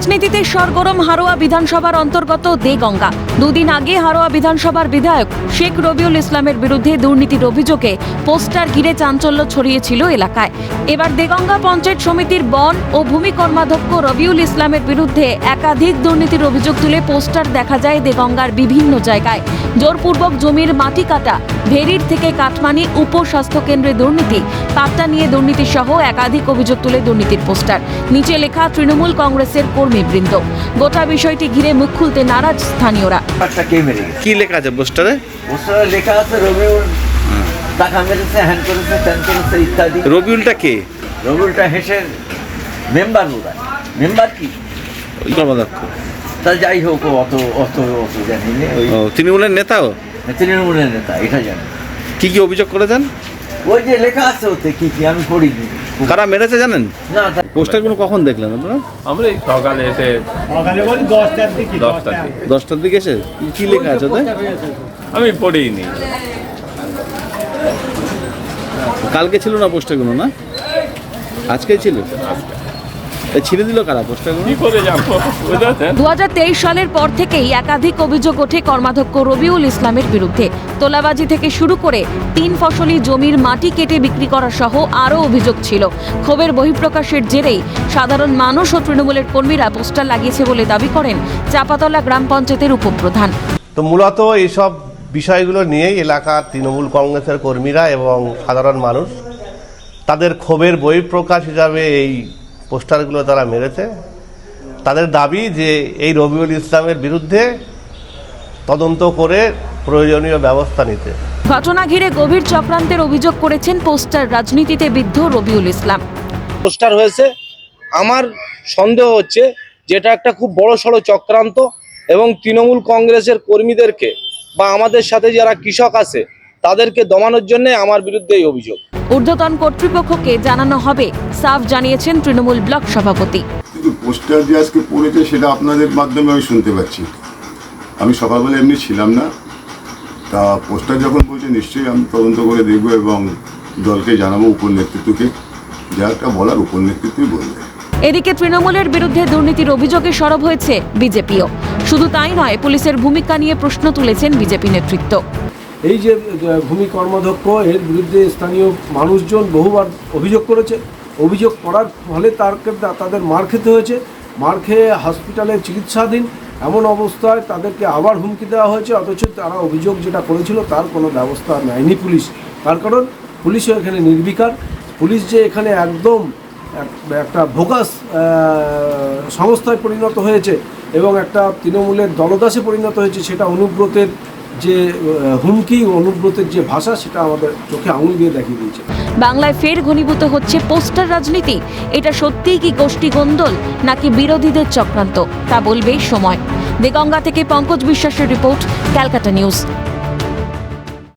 রাজনীতিতে সরগরম হারোয়া বিধানসভার অন্তর্গত দেগঙ্গা। দুদিন আগে হারোয়া বিধানসভার বিধায়ক শেখ রবিউল ইসলামের বিরুদ্ধে দুর্নীতির অভিযোগে পোস্টার ঘিরে চাঞ্চল্য ছড়িয়েছিল এলাকায়। এবার দেগঙ্গা পঞ্চায়েত সমিতির বন ও ভূমি কর্মাধ্যক্ষ রবিউল ইসলামের বিরুদ্ধে একাধিক দুর্নীতির অভিযোগ তুলে পোস্টার দেখা যায় দেগঙ্গার বিভিন্ন জায়গায়। জোরপূর্বক জমির মাটি কাটা, ভেরির থেকে কাটমানি, উপস্বাস্থ্য কেন্দ্রে দুর্নীতি, পাট্টা নিয়ে দুর্নীতি সহ একাধিক অভিযোগ তুলে দুর্নীতির পোস্টার। নিচে লেখা তৃণমূল কংগ্রেসের কর্মীবৃন্দ। গোটা বিষয়টি ঘিরে মুখ খুলতে নারাজ স্থানীয়রা। কি লেখা আছে পোস্টারে? পোস্টারে লেখা আছে রবিউল টাকা মেরেছে, হ্যান্ড করেছে, ত্যান করেছে ইত্যাদি। রবিউলটা কে? রবিউলটা হেসের মেম্বার বোধহয়। মেম্বার কি ওই কর্মাধ্যক্ষ? তা যাই হোক, অত অত অত জানি না। ওই তৃণমূলের নেতাও? তৃণমূলের নেতা, এটা জানি। কি কি অভিযোগ করেছেন? ওই যে লেখা আছে ওতে কি কি আমি পড়িনি। কারা মেরেছে জানেন? না, পোস্টারগুলো কখন দেখলেন আপনারা? আমরা এই সকালে এসে 10টার দিকে এসে কি লেখা আছে ওতে? আমি পড়িনি। কালকে ছিল না পোস্টারগুলো? না, আজকেই ছিল। ছিঁড়ে দিল কারা পোস্টারগুলো? কি করে জানবো? 2023 সালের পর থেকেই একাধিক অভিযোগ ওঠে কর্মাধ্যক্ষ রবিউল ইসলামের বিরুদ্ধে। তোলাবাজি থেকে শুরু করে 3 ফসলি জমির মাটি কেটে বিক্রি করা সহ আরও অভিযোগ ছিল। ক্ষোভের বহিঃপ্রকাশের জেরেই সাধারণ মানুষ ও তৃণমূলের কর্মীরা পোস্টার লাগিয়েছে বলে দাবি করেন চাপাতলা গ্রাম পঞ্চায়েতের উপপ্রধান। তো মূলত এইসব বিষয়গুলো নিয়েই এলাকার তৃণমূল কংগ্রেসের কর্মীরা এবং সাধারণ মানুষ তাদের ক্ষোভের বহিঃপ্রকাশ হিসাবে এই পোস্টারগুলো তারা মেরেছে। তাদের দাবি যে এই রবিউল ইসলামের বিরুদ্ধে তদন্ত করে প্রয়োজনীয় ব্যবস্থা নিতে। ঘটনা ঘিরে গভীর চক্রান্তের অভিযোগ করেছেন পোস্টার রাজনীতিতে বিদ্ধ রবিউল ইসলাম। পোস্টার হয়েছে, আমার সন্দেহ হচ্ছে যে এটা একটা খুব বড়সড় চক্রান্ত এবং তৃণমূল কংগ্রেসের কর্মীদেরকে বা আমাদের সাথে যারা কৃষক আছে তাদেরকে দমানোর জন্য আমার বিরুদ্ধে এই অভিযোগ। ঊর্ধ্বতন কর্তৃপক্ষকে জানানো হবে, সাফ জানিয়েছেন তৃণমূল ব্লক সভাপতি। কিন্তু পোস্টার যে আজকে পড়েছে সেটা আপনাদের মাধ্যমে আমি শুনতে পাচ্ছি। আমি সকালবেলা এমনি ছিলাম না, তা পোস্টার যখন বলছে নিশ্চয়ই আমি তদন্ত করে দেখব এবং দলকে জানাবো, উপর নেতৃত্বকে। যা একটা বলার উপর নেতৃত্বই বলবে। এদিকে তৃণমূলের বিরুদ্ধে দুর্নীতির অভিযোগে সরব হয়েছে বিজেপিও। শুধু তাই নয়, পুলিশের ভূমিকা নিয়ে প্রশ্ন তুলেছেন বিজেপি নেতৃত্ব। এই যে ভূমি কর্মাধ্যক্ষ, এর বিরুদ্ধে স্থানীয় মানুষজন বহুবার অভিযোগ করেছে। অভিযোগ করার ফলে তাদের মার খেতে হয়েছে। মার খেয়ে হসপিটালে চিকিৎসাধীন। এমন অবস্থায় তাদেরকে আবার হুমকি দেওয়া হয়েছে, অথচ তারা অভিযোগ যেটা করেছিল তার কোনো ব্যবস্থা নেয়নি পুলিশ। তার কারণ পুলিশও এখানে নির্বিকার। পুলিশ যে এখানে একদম একটা ভোকাস সংস্থায় পরিণত হয়েছে এবং একটা তৃণমূলের দলদাসে পরিণত হয়েছে, সেটা অনুব্রতের যে হুমকি, অনুব্রতের যে ভাষা, সেটা আমাদের চোখে আঙুল দিয়ে দেখিয়ে দিয়েছে। বাংলায় ফের ঘনীভূত হচ্ছে পোস্টার রাজনীতি। এটা সত্যিই কি গোষ্ঠী গোন্দল নাকি বিরোধীদের চক্রান্ত, তা বলবেই সময়। দেগঙ্গা থেকে পঙ্কজ বিশ্বাসের রিপোর্ট, ক্যালকাটা নিউজ।